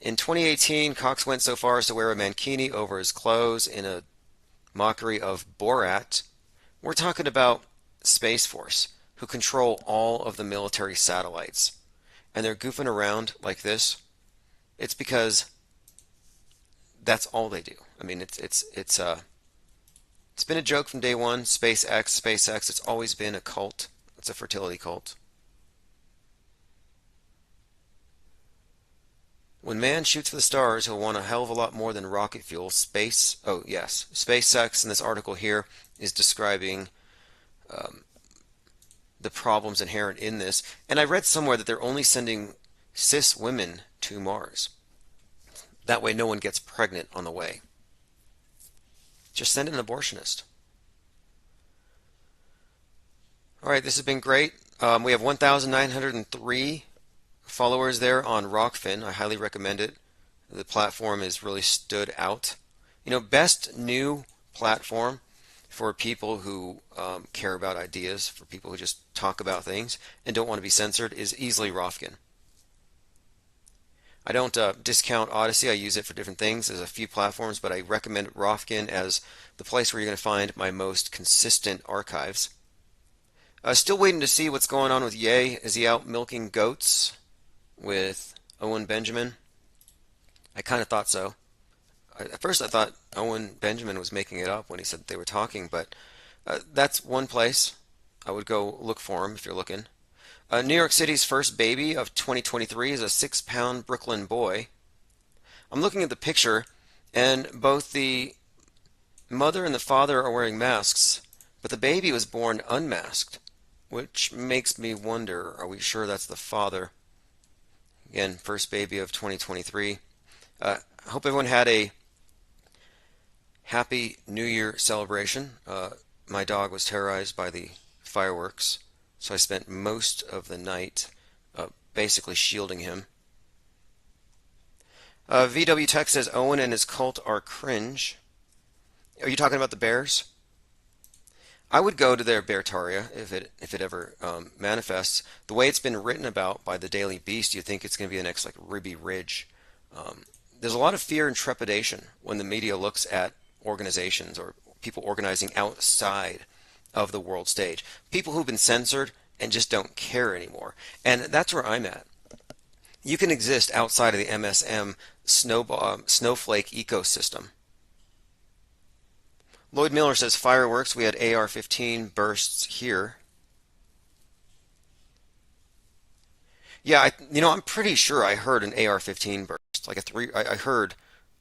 In 2018, Cox went so far as to wear a mankini over his clothes in a mockery of Borat. We're talking about Space Force, who control all of the military satellites. And they're goofing around like this. It's because that's all they do. I mean, it's been a joke from day one. SpaceX. It's always been a cult. It's a fertility cult. When man shoots for the stars, he'll want a hell of a lot more than rocket fuel. Oh yes, SpaceX in this article here is describing um, the problems inherent in this. And I read somewhere that they're only sending cis women to Mars. That way no one gets pregnant on the way. Just send an abortionist. All right, this has been great. We have 1,903 followers there on Rockfin. I highly recommend it. The platform has really stood out. Best new platform for people who care about ideas, for people who just talk about things and don't want to be censored, is easily Rofkin. I don't discount Odyssey. I use it for different things. There's a few platforms, but I recommend Rofkin as the place where you're going to find my most consistent archives. Still waiting to see what's going on with Ye. Is he out milking goats with Owen Benjamin? I kind of thought so. At first I thought Owen Benjamin was making it up when he said they were talking, but that's one place I would go look for him if you're looking. New York City's first baby of 2023 is a 6-pound Brooklyn boy. I'm looking at the picture, and both the mother and the father are wearing masks, but the baby was born unmasked, which makes me wonder, are we sure that's the father? Again, first baby of 2023. I hope everyone had a happy New Year celebration. My dog was terrorized by the fireworks, so I spent most of the night basically shielding him. VW Tech says Owen and his cult are cringe. Are you talking about the Bears? I would go to their Beartaria if it ever manifests. The way it's been written about by the Daily Beast, you think it's going to be the next like Ribby Ridge. There's a lot of fear and trepidation when the media looks at organizations or people organizing outside of the world stage. People who've been censored and just don't care anymore. And that's where I'm at. You can exist outside of the MSM snowflake ecosystem. Lloyd Miller says fireworks. We had AR-15 bursts here. Yeah, I'm pretty sure I heard an AR-15 burst, like a three. I heard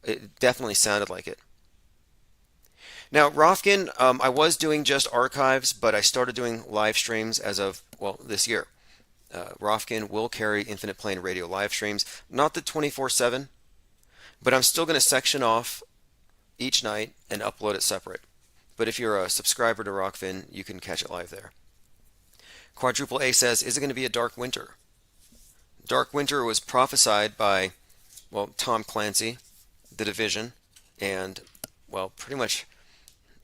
it definitely sounded like it. Now, Rofkin, I was doing just archives, but I started doing live streams as of, well, this year. Rofkin will carry Infinite Plane Radio live streams, not the 24/7, but I'm still going to section off each night and upload it separate. But if you're a subscriber to Rockfin, you can catch it live there. Quadruple A says, is it going to be a dark winter? Dark winter was prophesied by, well, Tom Clancy, The Division, and, well, pretty much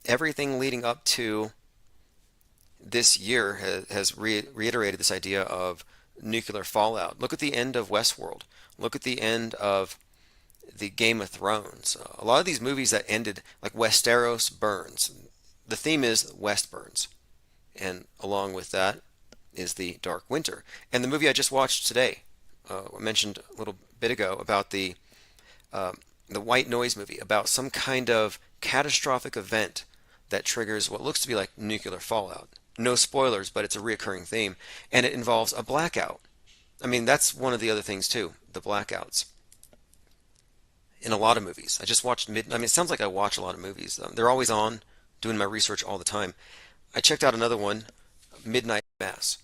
everything leading up to this year has reiterated this idea of nuclear fallout. Look at the end of Westworld. Look at the end of the Game of Thrones. A lot of these movies that ended, like Westeros burns. The theme is West burns. And along with that is the Dark Winter. And the movie I just watched today, I mentioned a little bit ago about the White Noise movie, about some kind of catastrophic event that triggers what looks to be like nuclear fallout. No spoilers, but it's a reoccurring theme. And it involves a blackout. I mean, that's one of the other things too, the blackouts. In a lot of movies. I just watched I mean, it sounds like I watch a lot of movies. They're always on, doing my research all the time. I checked out another one, Midnight Mass.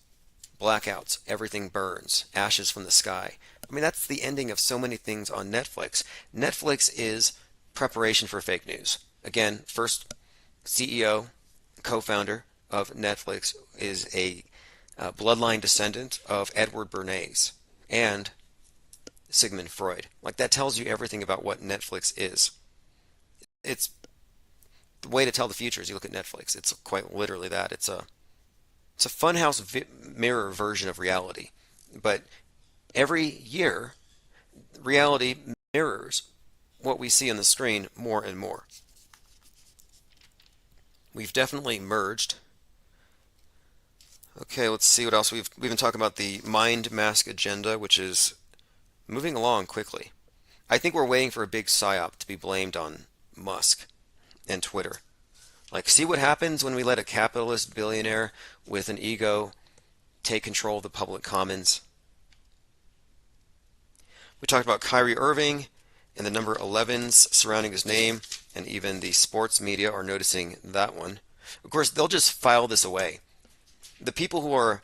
Blackouts, everything burns, ashes from the sky. I mean, that's the ending of so many things on Netflix. Netflix is preparation for fake news. Again, first CEO, co-founder of Netflix is a bloodline descendant of Edward Bernays and Sigmund Freud. Like, that tells you everything about what Netflix is. It's the way to tell the future is you look at Netflix. It's quite literally that. It's a funhouse mirror version of reality. But every year, reality mirrors what we see on the screen more and more. We've definitely merged. Okay, let's see what else we've been talking about the mind mask agenda, which is moving along quickly. I think we're waiting for a big psyop to be blamed on Musk and Twitter. Like, see what happens when we let a capitalist billionaire with an ego take control of the public commons. We talked about Kyrie Irving and the number 11s surrounding his name, and even the sports media are noticing that one. Of course, they'll just file this away. The people who are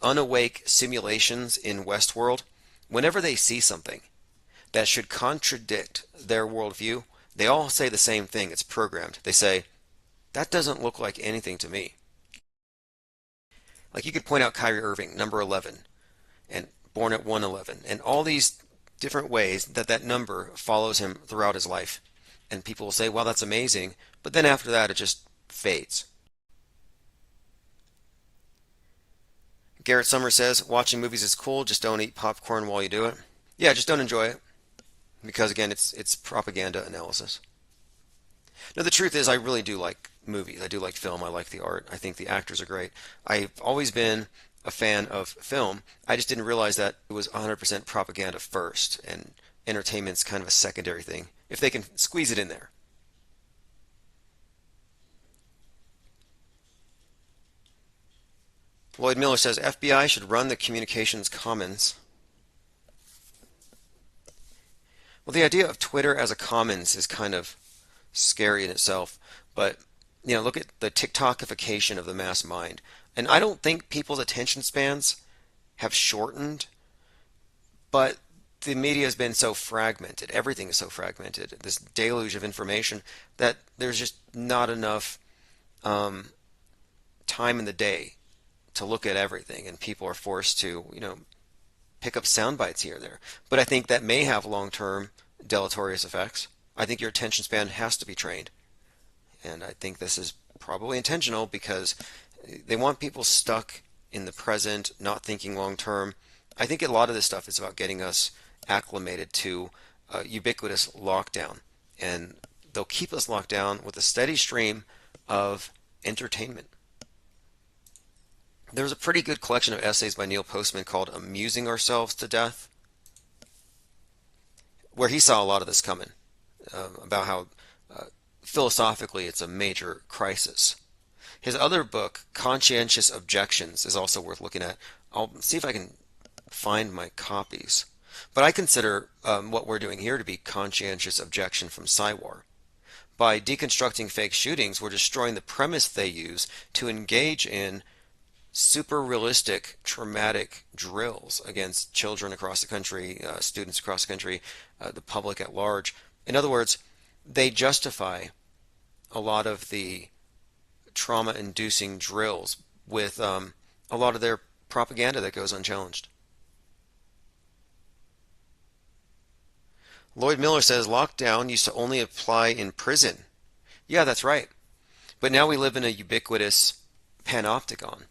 unawake simulations in Westworld, whenever they see something that should contradict their worldview, they all say the same thing. It's programmed. They say, that doesn't look like anything to me. Like you could point out Kyrie Irving, number 11, and born at 111, and all these different ways that that number follows him throughout his life. And people will say, well, that's amazing. But then after that, it just fades. Garrett Summers says, watching movies is cool, just don't eat popcorn while you do it. Yeah, just don't enjoy it. Because again, it's propaganda analysis. No, the truth is I really do like movies. I do like film. I like the art. I think the actors are great. I've always been a fan of film. I just didn't realize that it was 100% propaganda first, and entertainment's kind of a secondary thing, if they can squeeze it in there. Lloyd Miller says FBI should run the communications commons. Well, the idea of Twitter as a commons is kind of scary in itself, but look at the TikTokification of the mass mind. And I don't think people's attention spans have shortened, but the media has been so fragmented. Everything is so fragmented. This deluge of information that there's just not enough time in the day to look at everything, and people are forced to, pick up sound bites here and there. But I think that may have long-term deleterious effects. I think your attention span has to be trained. And I think this is probably intentional because they want people stuck in the present, not thinking long-term. I think a lot of this stuff is about getting us acclimated to ubiquitous lockdown. And they'll keep us locked down with a steady stream of entertainment. There's a pretty good collection of essays by Neil Postman called Amusing Ourselves to Death, where he saw a lot of this coming, about how philosophically it's a major crisis. His other book, Conscientious Objections, is also worth looking at. I'll see if I can find my copies. But I consider what we're doing here to be conscientious objection from Psywar. By deconstructing fake shootings, we're destroying the premise they use to engage in super realistic traumatic drills against children across the country, students across the country, the public at large. In other words, they justify a lot of the trauma-inducing drills with a lot of their propaganda that goes unchallenged. Lloyd Miller says lockdown used to only apply in prison. Yeah, that's right. But now we live in a ubiquitous panopticon.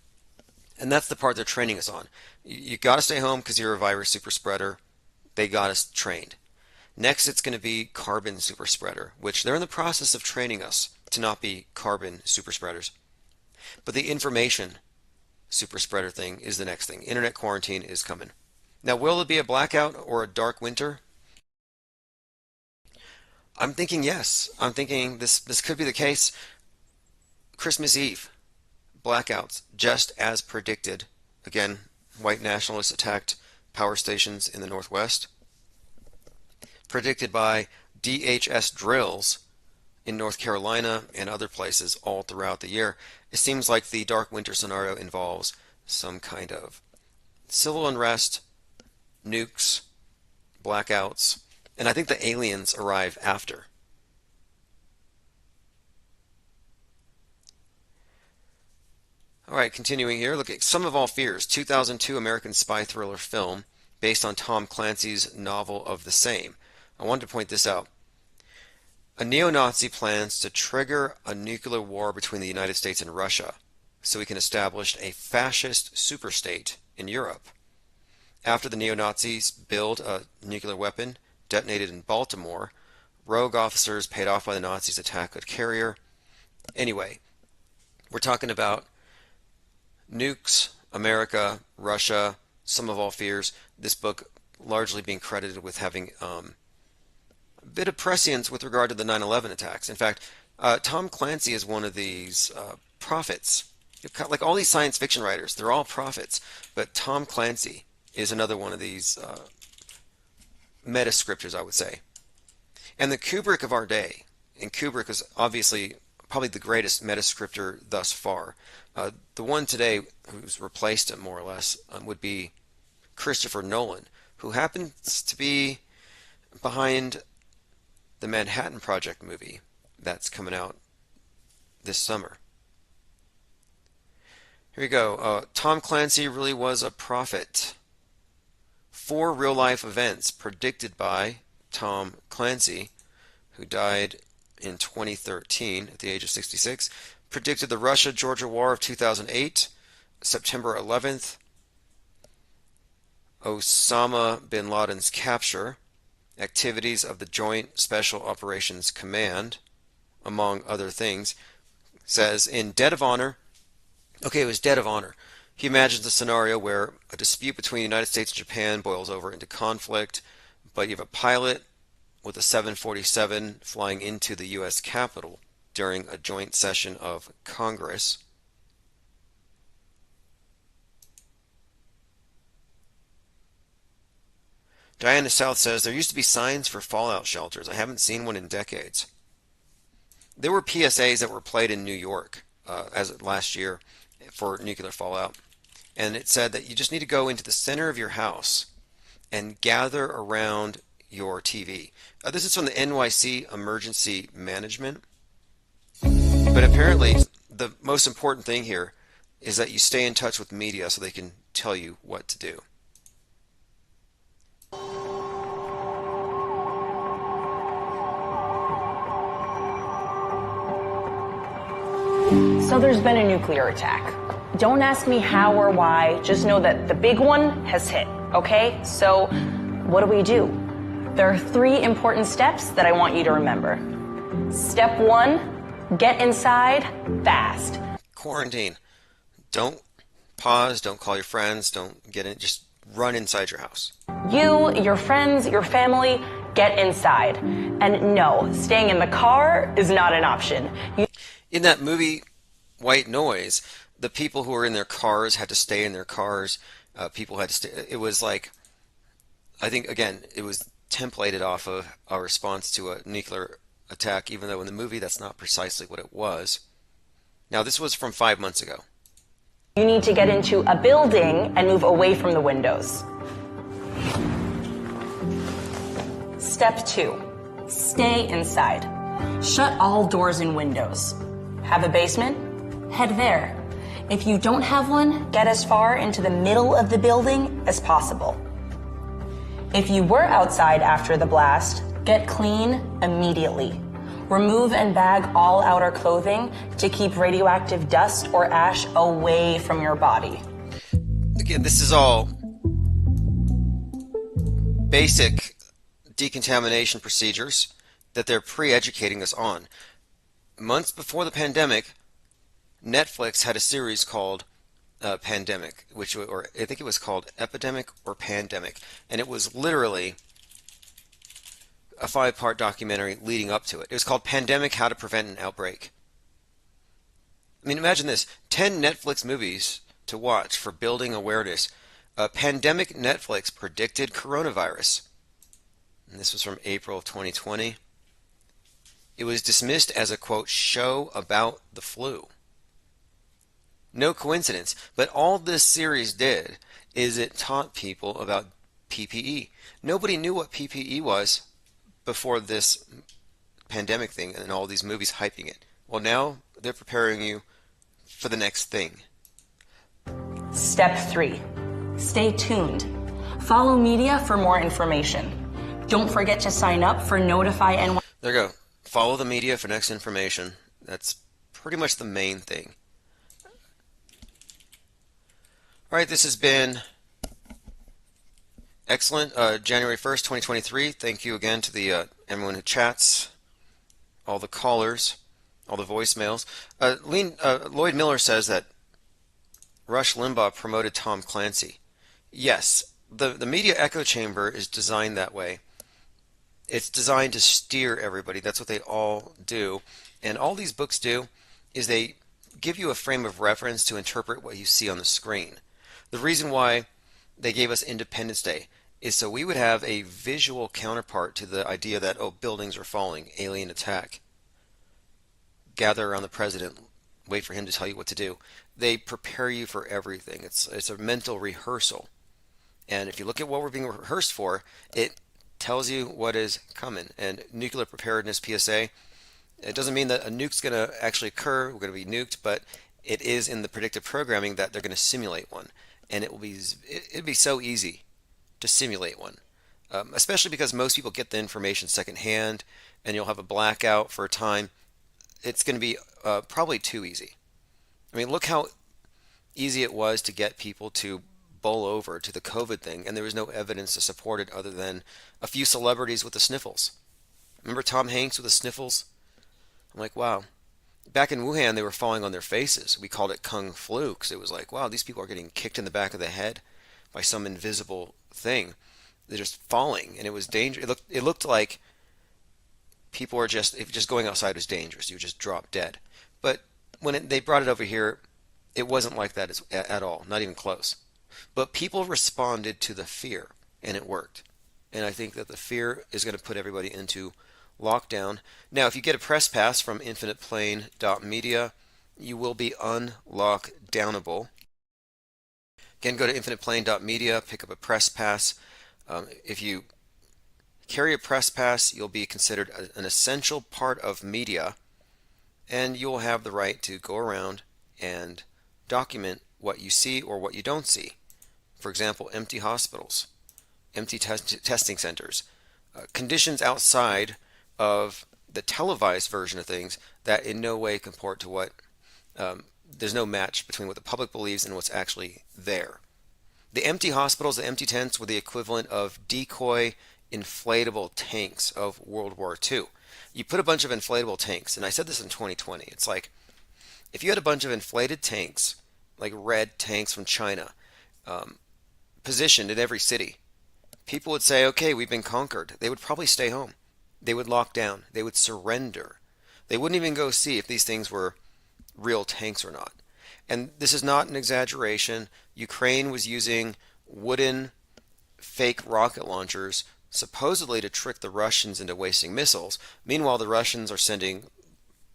And that's the part they're training us on. You got to stay home because you're a virus super spreader. They got us trained. Next, it's going to be carbon super spreader, which they're in the process of training us to not be carbon super spreaders. But the information super spreader thing is the next thing. Internet quarantine is coming. Now, will it be a blackout or a dark winter? I'm thinking yes. I'm thinking this could be the case. Christmas Eve. Blackouts, just as predicted. Again, white nationalists attacked power stations in the Northwest. Predicted by DHS drills in North Carolina and other places all throughout the year. It seems like the dark winter scenario involves some kind of civil unrest, nukes, blackouts, and I think the aliens arrive after. All right, continuing here, look at Sum of All Fears, 2002 American spy thriller film based on Tom Clancy's novel of the same. I wanted to point this out. A neo-Nazi plans to trigger a nuclear war between the United States and Russia so he can establish a fascist superstate in Europe. After the neo-Nazis build a nuclear weapon detonated in Baltimore. Rogue officers paid off by the Nazis attack a carrier. Anyway, we're talking about nukes, America, Russia, sum of all fears. This book largely being credited with having a bit of prescience with regard to the 9/11 attacks. In fact, Tom Clancy is one of these prophets. Like all these science fiction writers, they're all prophets, but Tom Clancy is another one of these meta scripters, I would say. And the Kubrick of our day, and Kubrick is obviously probably the greatest meta scripter thus far. The one today who's replaced him more or less would be Christopher Nolan, who happens to be behind the Manhattan Project movie that's coming out this summer. Here we go. Tom Clancy really was a prophet. 4 real-life events predicted by Tom Clancy, who died in 2013 at the age of 66, predicted the Russia-Georgia War of 2008, September 11th, Osama bin Laden's capture, activities of the Joint Special Operations Command, among other things. Says, in Dead of Honor, okay, it was Dead of Honor. He imagines a scenario where a dispute between the United States and Japan boils over into conflict, but you have a pilot with a 747 flying into the U.S. Capitol during a joint session of Congress. Diana South says, there used to be signs for fallout shelters. I haven't seen one in decades. There were PSAs that were played in New York as last year for nuclear fallout. And it said that you just need to go into the center of your house and gather around your TV. This is from the NYC Emergency Management. But apparently, the most important thing here is that you stay in touch with media so they can tell you what to do. So there's been a nuclear attack. Don't ask me how or why, just know that the big one has hit, okay? So what do? There are 3 important steps that I want you to remember. Step 1, get inside fast. Quarantine. Don't pause, don't call your friends, don't get in, just run inside your house. You, your friends, your family, get inside. And no, staying in the car is not an option. In that movie, White Noise, the people who were in their cars had to stay in their cars. People had to stay. It was like, I think, again, it was templated off of a response to a nuclear attack, even though in the movie that's not precisely what it was. Now, this was from 5 months ago. You need to get into a building and move away from the windows. Step 2, stay inside. Shut all doors and windows. Have a basement? Head there. If you don't have one, get as far into the middle of the building as possible. If you were outside after the blast, get clean immediately. Remove and bag all outer clothing to keep radioactive dust or ash away from your body. Again, this is all basic decontamination procedures that they're pre-educating us on. Months before the pandemic, Netflix had a series called Pandemic, or I think it was called Epidemic or Pandemic, and it was literally a 5-part documentary leading up to it. It was called Pandemic: How to Prevent an Outbreak. I mean, imagine this: 10 Netflix movies to watch for building awareness. Pandemic Netflix predicted coronavirus. And this was from April of 2020. It was dismissed as a, quote, show about the flu. No coincidence, but all this series did is it taught people about PPE. Nobody knew what PPE was before this pandemic thing and all these movies hyping it. Well, now they're preparing you for the next thing. Step 3, stay tuned. Follow media for more information. Don't forget to sign up for Notify NY. There you go. Follow the media for next information. That's pretty much the main thing. All right, this has been Excellent. January 1st, 2023. Thank you again to the everyone who chats, all the callers, all the voicemails. Lloyd Miller says that Rush Limbaugh promoted Tom Clancy. Yes, the media echo chamber is designed that way. It's designed to steer everybody. That's what they all do. And all these books do is they give you a frame of reference to interpret what you see on the screen. The reason why they gave us Independence Day is so we would have a visual counterpart to the idea that, oh, buildings are falling, alien attack, gather around the president, wait for him to tell you what to do. They prepare you for everything. It's a mental rehearsal. And if you look at what we're being rehearsed for, it tells you what is coming. And nuclear preparedness PSA, it doesn't mean that a nuke's going to actually occur, we're going to be nuked, but it is in the predictive programming that they're going to simulate one. And it'd be so easy to simulate one, especially because most people get the information secondhand, and you'll have a blackout for a time. It's going to be probably too easy. I mean, look how easy it was to get people to bowl over to the COVID thing, and there was no evidence to support it other than a few celebrities with the sniffles. Remember Tom Hanks with the sniffles? I'm like, wow. Back in Wuhan, they were falling on their faces. We called it Kung Flu because it was like, wow, these people are getting kicked in the back of the head by some invisible thing. They're just falling, and it was dangerous. It looked like people were just going outside was dangerous. You would just drop dead. But when they brought it over here, it wasn't like that at all, not even close. But people responded to the fear, and it worked. And I think that the fear is going to put everybody into lockdown. Now, if you get a press pass from infiniteplane.media, you will be unlockdownable. Again, go to infiniteplane.media, pick up a press pass. If you carry a press pass, you'll be considered an essential part of media, and you'll have the right to go around and document what you see or what you don't see. For example, empty hospitals, empty testing centers, conditions outside of the televised version of things that in no way comport to what there's no match between what the public believes and what's actually there. The empty hospitals, the empty tents were the equivalent of decoy inflatable tanks of World War II. You put a bunch of inflatable tanks, and I said this in 2020, it's like if you had a bunch of inflated tanks, like red tanks from China, positioned in every city, people would say, okay, we've been conquered. They would probably stay home. They would lock down. They would surrender. They wouldn't even go see if these things were real tanks or not. And this is not an exaggeration. Ukraine was using wooden fake rocket launchers supposedly to trick the Russians into wasting missiles. Meanwhile, the Russians are sending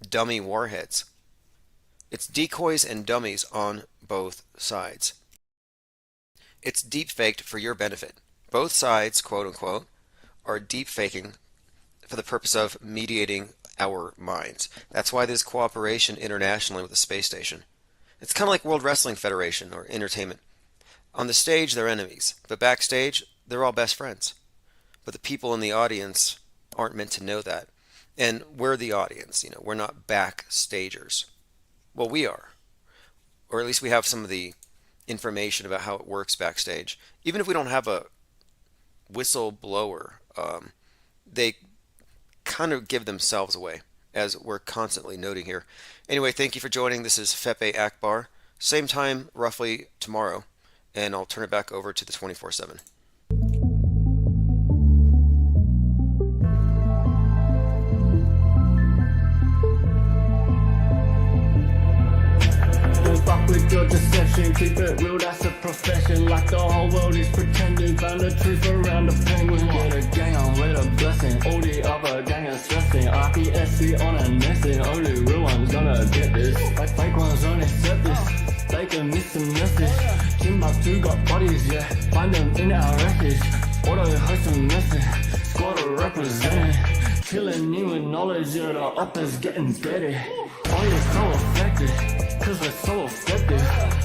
dummy warheads. It's decoys and dummies on both sides. It's deep faked for your benefit. Both sides, quote unquote, are deep faking for the purpose of mediating our minds. That's why there's cooperation internationally with the space station. It's kind of like World Wrestling Federation or entertainment. On the stage, they're enemies, but backstage, they're all best friends. But the people in the audience aren't meant to know that. And we're the audience, we're not backstagers. Well, we are. Or at least we have some of the information about how it works backstage. Even if we don't have a whistleblower, they kind of give themselves away, as we're constantly noting here. Anyway, thank you for joining. This is Fepe Akbar. Same time, roughly tomorrow, and I'll turn it back over to the 24/7. Fuck with your deception, keep it real, that's a profession. Like the whole world is pretending, found the truth around the penguin. Get a gang on with a blessing, all the other gang are stressing. RPSC on a nesting, only real ones gonna get this. Like fake ones on accept this, they can miss the message. Timbuktu got bodies, yeah, find them in our wreckage. Auto host a message, squad are representing. Killing you with knowledge, yeah, the uppers getting steady. Oh, you're so effective, cause we're so effective.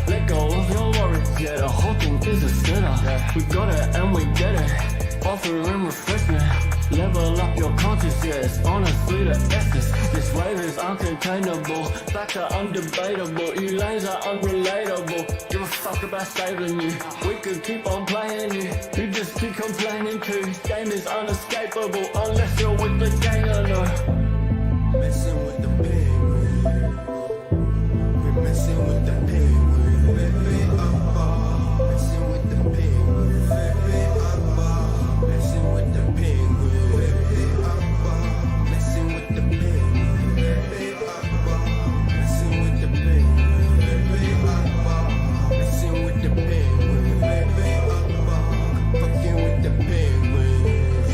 Let go of your worries, yeah, the whole thing is a setup. We got it and we get it, offering refreshment. Level level up your conscience, yes. Honestly, the essence. This wave is uncontainable. Facts are undebatable. You lanes are unrelatable. Give a fuck about saving you. We could keep on playing you. You just keep complaining too. This game is unescapable unless you're with the gang or no. Messing with the penguin. We're messing with the penguin. Messing with the penguin. Messing with the penguin. Messing with the penguin. Messing with the penguin. Messing with the penguin. Fucking with the penguins.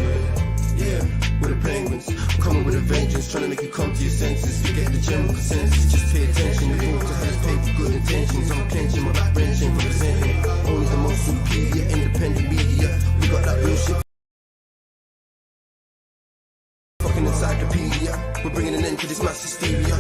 Yeah, with the penguins. I'm coming with a vengeance, trying to make you come to your senses. Forget the general consensus, just pay attention. The rules just as paid for good intentions. I'm clenching my back wrenching, representing only the most superior independent media. We got that real shit. Fucking encyclopedia. We're bringing an end to this mass hysteria.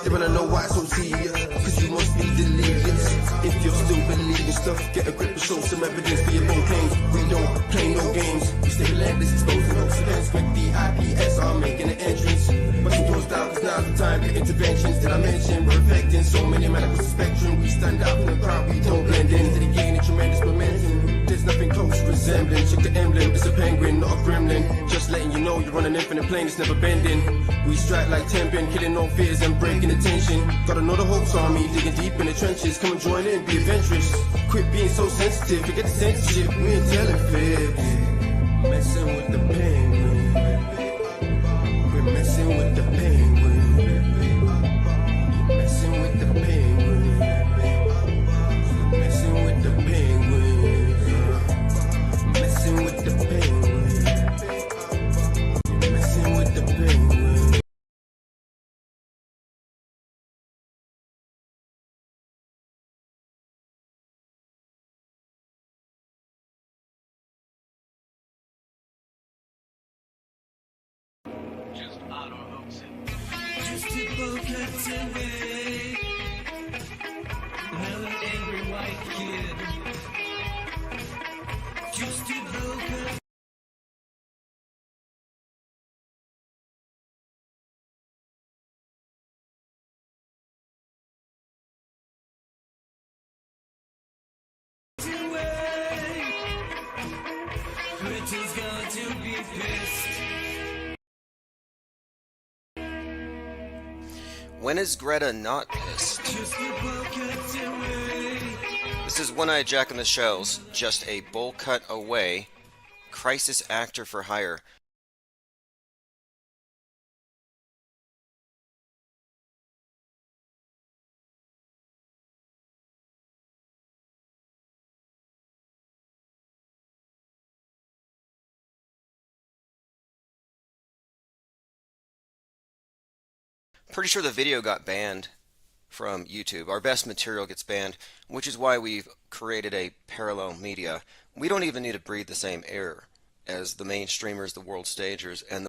They wanna know why it's so serious, cause you must be delirious. If you're still believing stuff, get a grip and show some evidence for your own claims. We don't play no games, we stay relentless, exposing no events. With the IPS are making an entrance. Button doors down, cause now's the time for interventions. Did I mention we're affecting so many men across the spectrum? We stand out in the crowd, we don't blend in. Did it gain a tremendous momentum? There's nothing close resembling. Check the emblem, it's a penguin, not a gremlin. Just letting you know you're on an infinite plane, it's never bending. We strike like temping, killing all fears and breaking the tension. Gotta know the Hawks army, digging deep in the trenches. Come and join in, be adventurous. Quit being so sensitive, forget the censorship. We ain't telling fibs. Messing with the penguin. We're messing with the penguin. Messing with the penguin. Messing with the penguin. Messing with the penguin. Messing with the penguin. Just people cuts away. Another angry white kid. Just people cuts. Away. Britain's going to be pissed. When is Greta not pissed? Just people cuts away. This is One-Eyed Jack in the Shells, just a bowl cut away. Crisis actor for hire. Pretty sure the video got banned from YouTube. Our best material gets banned, which is why we've created a parallel media. We don't even need to breathe the same air as the main streamers, the world stagers, and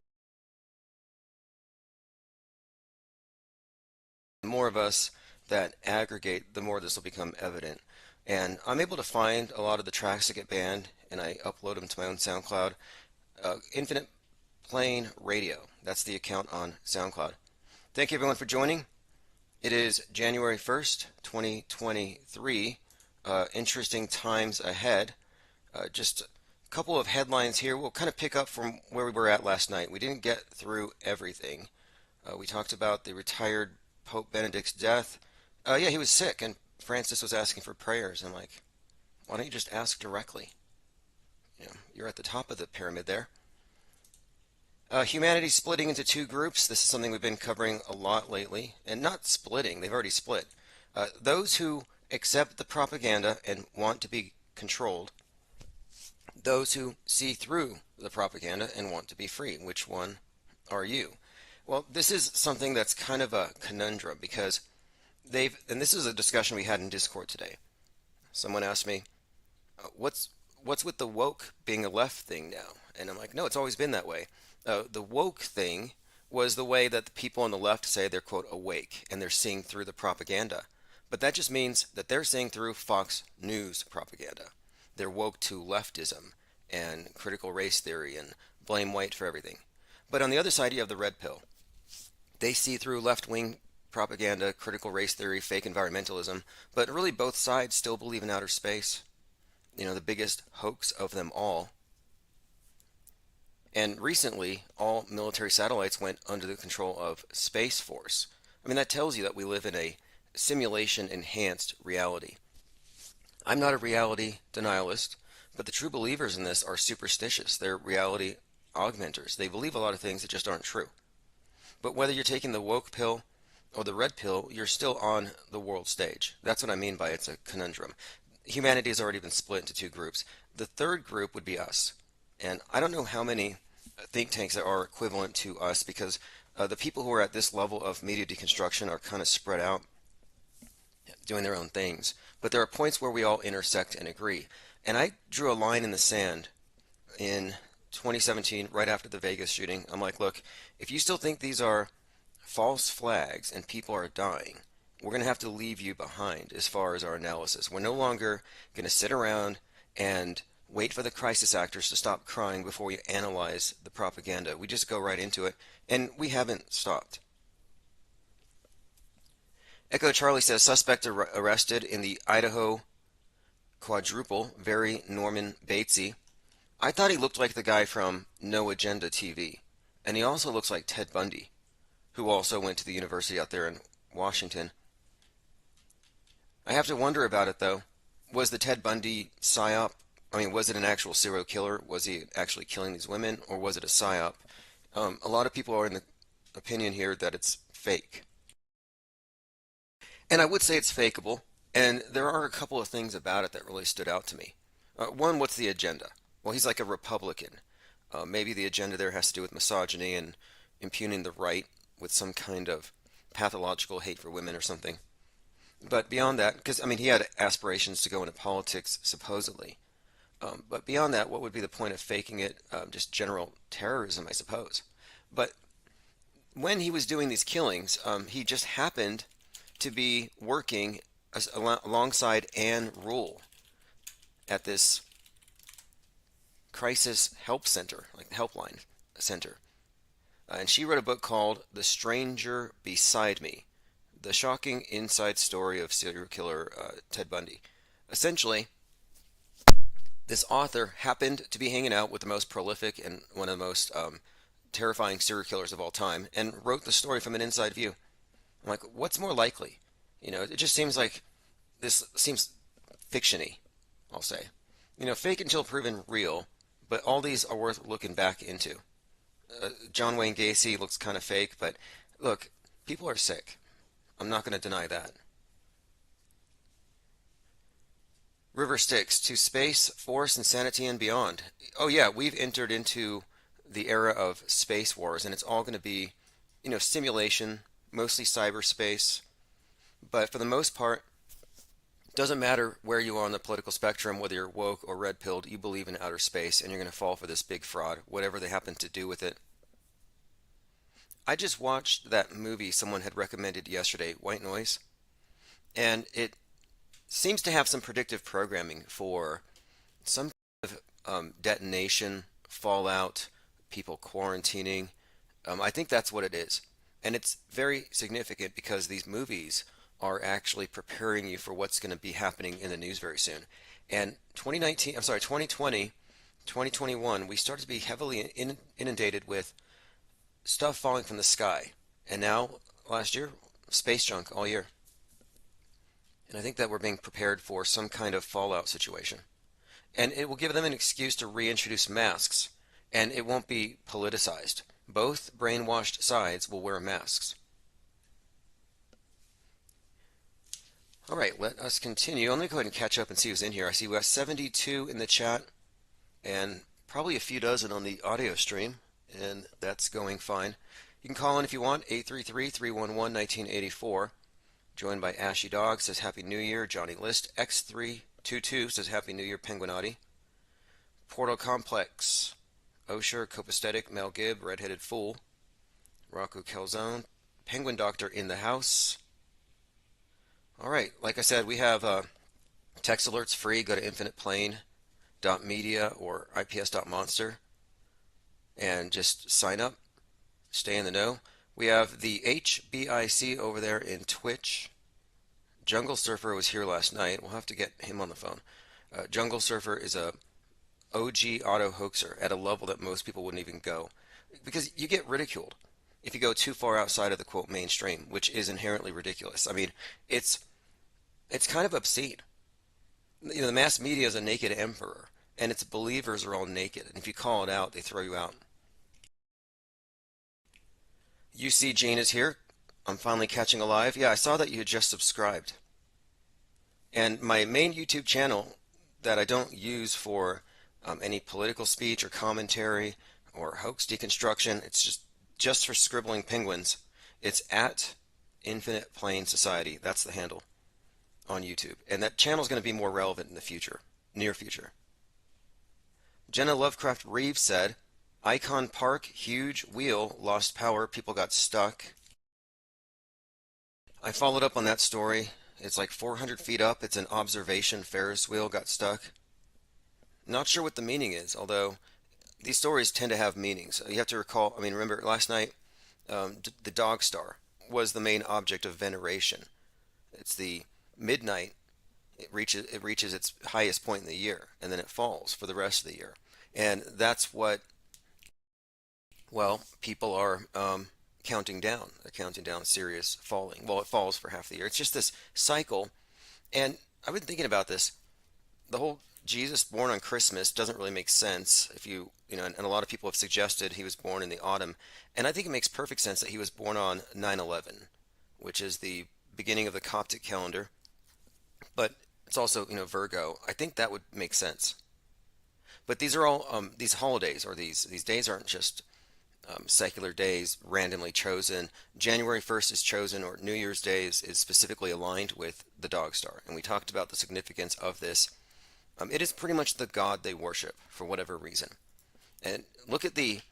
the more of us that aggregate, the more this will become evident. And I'm able to find a lot of the tracks that get banned, and I upload them to my own SoundCloud. Infinite Plane Radio, that's the account on SoundCloud. Thank you everyone for joining. It is January 1st, 2023. Interesting times ahead. Just a couple of headlines here. We'll kind of pick up from where we were at last night. We didn't get through everything. We talked about the retired Pope Benedict's death. Yeah, he was sick, and Francis was asking for prayers. I'm like, why don't you just ask directly? You know, you're at the top of the pyramid there. Humanity splitting into two groups. This is something we've been covering a lot lately. And not splitting, they've already split. Those who accept the propaganda and want to be controlled. Those who see through the propaganda and want to be free. Which one are you? Well, this is something that's kind of a conundrum because and this is a discussion we had in Discord today. Someone asked me, what's with the woke being a left thing now? And I'm like, no, it's always been that way. The woke thing was the way that the people on the left say they're, quote, awake, and they're seeing through the propaganda. But that just means that they're seeing through Fox News propaganda. They're woke to leftism and critical race theory and blame white for everything. But on the other side, you have the red pill. They see through left-wing propaganda, critical race theory, fake environmentalism, but really both sides still believe in outer space. The biggest hoax of them all. And recently, all military satellites went under the control of Space Force. I mean, that tells you that we live in a simulation-enhanced reality. I'm not a reality denialist, but the true believers in this are superstitious. They're reality augmenters. They believe a lot of things that just aren't true. But whether you're taking the woke pill or the red pill, you're still on the world stage. That's what I mean by it's a conundrum. Humanity has already been split into two groups. The third group would be us. And I don't know how many think tanks there are equivalent to us because the people who are at this level of media deconstruction are kind of spread out, doing their own things. But there are points where we all intersect and agree. And I drew a line in the sand in 2017, right after the Vegas shooting. I'm like, look, if you still think these are false flags and people are dying, we're going to have to leave you behind as far as our analysis. We're no longer going to sit around and wait for the crisis actors to stop crying before we analyze the propaganda. We just go right into it, and we haven't stopped. Echo Charlie says, suspect arrested in the Idaho quadruple, very Norman Batesy. I thought he looked like the guy from No Agenda TV, and he also looks like Ted Bundy, who also went to the university out there in Washington. I have to wonder about it, though. Was the Ted Bundy psyop? I mean, was it an actual serial killer? Was he actually killing these women, or was it a psyop? A lot of people are in the opinion here that it's fake. And I would say it's fakeable, and there are a couple of things about it that really stood out to me. One, what's the agenda? Well, he's like a Republican. Maybe the agenda there has to do with misogyny and impugning the right with some kind of pathological hate for women or something. But beyond that, because, I mean, he had aspirations to go into politics, supposedly. But beyond that, what would be the point of faking it? Just general terrorism, I suppose. But when he was doing these killings, he just happened to be working alongside Anne Rule at this crisis help center, like the helpline center. And she wrote a book called The Stranger Beside Me, the shocking inside story of serial killer Ted Bundy. Essentially, this author happened to be hanging out with the most prolific and one of the most terrifying serial killers of all time and wrote the story from an inside view. I'm like, what's more likely? It just seems like this seems fiction-y, I'll say. Fake until proven real, but all these are worth looking back into. John Wayne Gacy looks kind of fake, but look, people are sick. I'm not going to deny that. River Styx, to space, force, insanity, and beyond. Oh yeah, we've entered into the era of space wars, and it's all going to be, simulation, mostly cyberspace. But for the most part, it doesn't matter where you are on the political spectrum, whether you're woke or red-pilled, you believe in outer space, and you're going to fall for this big fraud, whatever they happen to do with it. I just watched that movie someone had recommended yesterday, White Noise, and it seems to have some predictive programming for some kind of detonation, fallout, people quarantining. I think that's what it is. And it's very significant because these movies are actually preparing you for what's going to be happening in the news very soon. And 2020, 2021, we started to be heavily inundated with stuff falling from the sky. And now, last year, space junk all year. And I think that we're being prepared for some kind of fallout situation. And it will give them an excuse to reintroduce masks, and it won't be politicized. Both brainwashed sides will wear masks. All right, let us continue. Let me go ahead and catch up and see who's in here. I see we have 72 in the chat and probably a few dozen on the audio stream, and that's going fine. You can call in if you want, 833-311-1984. Joined by Ashy Dog, says Happy New Year. Johnny List, X322 says Happy New Year, Penguinati. Portal Complex, Osher, Copacetic, Mel Gibb, Redheaded Fool, Rocco Calzone, Penguin Doctor in the house. All right, like I said, we have text alerts free. Go to infiniteplane.media or ips.monster and just sign up. Stay in the know. We have the HBIC over there in Twitch. Jungle Surfer was here last night. We'll have to get him on the phone. Jungle Surfer is a OG auto hoaxer at a level that most people wouldn't even go. Because you get ridiculed if you go too far outside of the quote mainstream, which is inherently ridiculous. I mean, it's it's kind of obscene. You know, the mass media is a naked emperor, and its believers are all naked. And if you call it out, they throw you out. UC Jane is here. I'm finally catching alive. Yeah, I saw that you had just subscribed. And my main YouTube channel that I don't use for any political speech or commentary or hoax deconstruction, it's just for scribbling penguins. It's at Infinite Plane Society. That's the handle on YouTube. And that channel is going to be more relevant in the future, near future. Jenna Lovecraft Reeves said, Icon Park, huge wheel, lost power, people got stuck. I followed up on that story. It's like 400 feet up. It's an observation Ferris wheel got stuck. Not sure what the meaning is, although these stories tend to have meanings. You have to recall, I mean, remember last night, the dog star was the main object of veneration. It's the midnight. It reaches its highest point in the year, and then it falls for the rest of the year. And that's what, well, people are counting down. They're counting down Sirius falling. Well, it falls for half the year. It's just this cycle. And I've been thinking about this. The whole Jesus born on Christmas doesn't really make sense if you know, and a lot of people have suggested he was born in the autumn. And I think it makes perfect sense that he was born on 9/11, which is the beginning of the Coptic calendar. But it's also, you know, Virgo. I think that would make sense. But these are all these holidays or these days aren't just secular days randomly chosen. January 1st is chosen, or New Year's Day is specifically aligned with the dog star. And we talked about the significance of this. It is pretty much the god they worship for whatever reason. And look at the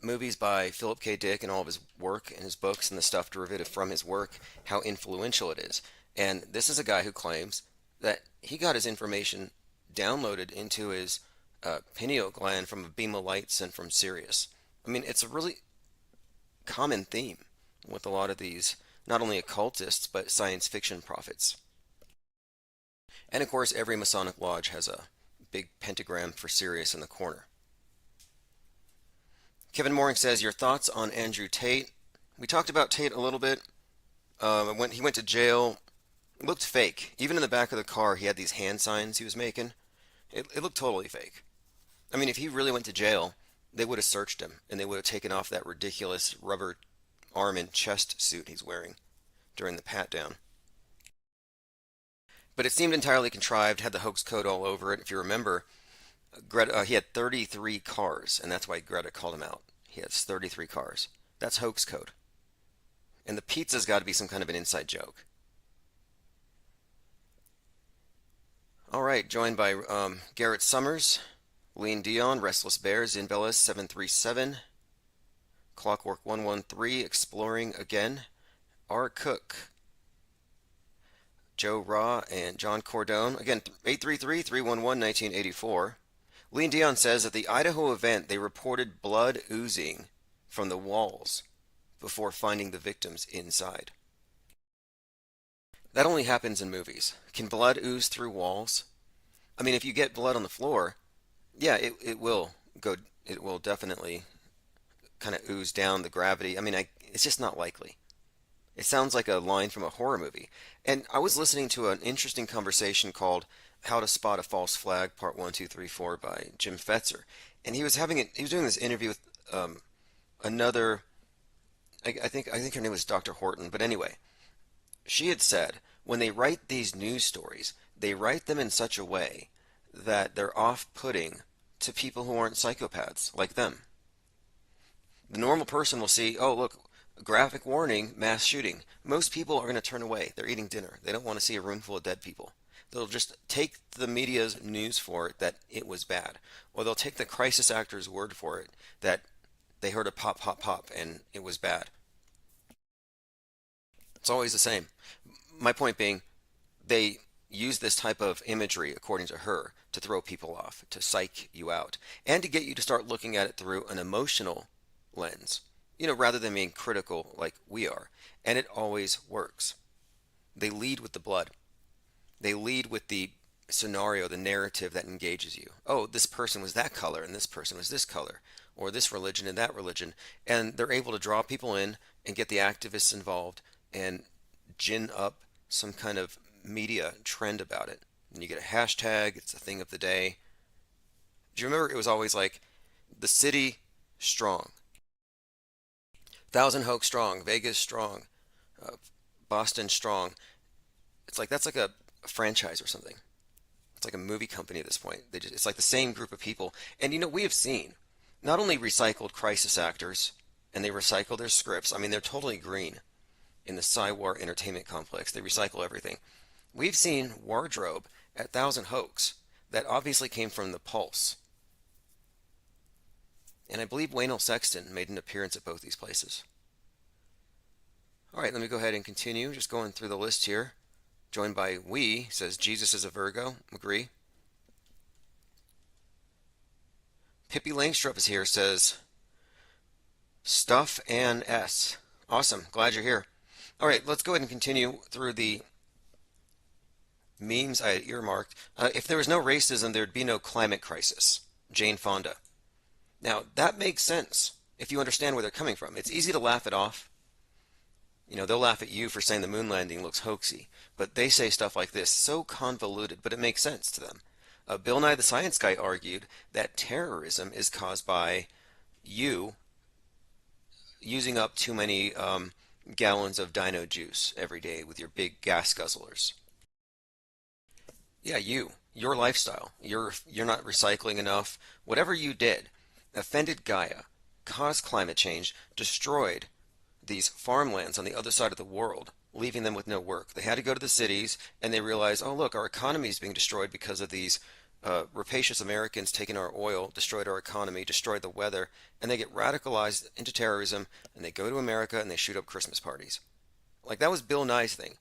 movies by Philip K. Dick and all of his work and his books and the stuff derivative from his work, how influential it is. And this is a guy who claims that he got his information downloaded into his pineal gland from a beam of light sent from Sirius. I mean, it's a really common theme with a lot of these, not only occultists, but science fiction prophets. And of course, every Masonic lodge has a big pentagram for Sirius in the corner. Kevin Mooring says, your thoughts on Andrew Tate? We talked about Tate a little bit. When he went to jail, it looked fake. Even in the back of the car, he had these hand signs he was making. It looked totally fake. I mean, if he really went to jail, they would have searched him, and they would have taken off that ridiculous rubber arm and chest suit he's wearing during the pat-down. But it seemed entirely contrived, had the hoax code all over it. If you remember, Greta, he had 33 cars, and that's why Greta called him out. He has 33 cars. That's hoax code. And the pizza's got to be some kind of an inside joke. All right, joined by Garrett Summers, Lean Dion, Restless Bears, Zinbellas 737, Clockwork 113, Exploring Again, R. Cook, Joe Raw, and John Cordone. Again, 833-311-1984. Lean Dion says at the Idaho event, they reported blood oozing from the walls before finding the victims inside. That only happens in movies. Can blood ooze through walls? I mean, if you get blood on the floor, yeah, it will go. It will definitely kind of ooze down the gravity. I mean, it's just not likely. It sounds like a line from a horror movie. And I was listening to an interesting conversation called "How to Spot a False Flag," Part 1, 2, 3, 4 by Jim Fetzer, and he was doing this interview with another. I think her name was Dr. Horton, but anyway. She had said, when they write these news stories, they write them in such a way that they're off-putting to people who aren't psychopaths like them. The normal person will see, oh, look, graphic warning, mass shooting. Most people are going to turn away. They're eating dinner. They don't want to see a room full of dead people. They'll just take the media's news for it that it was bad. Or they'll take the crisis actor's word for it that they heard a pop, pop, pop, and it was bad. It's always the same. My point being, they use this type of imagery, according to her, to throw people off, to psych you out, and to get you to start looking at it through an emotional lens, rather than being critical like we are. And it always works. They lead with the blood. They lead with the scenario, the narrative that engages you. Oh, this person was that color and this person was this color, or this religion and that religion. And they're able to draw people in and get the activists involved and gin up some kind of media trend about it. And you get a hashtag, it's a thing of the day. Do you remember it was always like the city strong, Thousand Oaks strong, Vegas strong, uh, Boston strong. It's like that's like a franchise or something. It's like a movie company at this point. It's like the same group of people. And we have seen not only recycled crisis actors and they recycle their scripts. I mean, they're totally green in the Psywar entertainment complex. They recycle everything. We've seen wardrobe at Thousand Oaks that obviously came from the Pulse. And I believe Waynell Sexton made an appearance at both these places. All right, let me go ahead and continue. Just going through the list here. Joined by we, says Jesus is a Virgo. Agree. Pippi Langstrup is here, says Stuff and S. Awesome. Glad you're here. All right, let's go ahead and continue through the memes I had earmarked. If there was no racism, there'd be no climate crisis. Jane Fonda. Now, that makes sense if you understand where they're coming from. It's easy to laugh it off. They'll laugh at you for saying the moon landing looks hoaxy, but they say stuff like this, so convoluted, but it makes sense to them. Bill Nye the Science Guy argued that terrorism is caused by you using up too many gallons of dino juice every day with your big gas guzzlers. Yeah, your lifestyle. You're not recycling enough. Whatever you did offended Gaia, caused climate change, destroyed these farmlands on the other side of the world, leaving them with no work. They had to go to the cities, and they realized, oh look, our economy is being destroyed because of these rapacious Americans taking our oil, destroyed our economy, destroyed the weather, and they get radicalized into terrorism, and they go to America and they shoot up Christmas parties. Like that was Bill Nye's thing.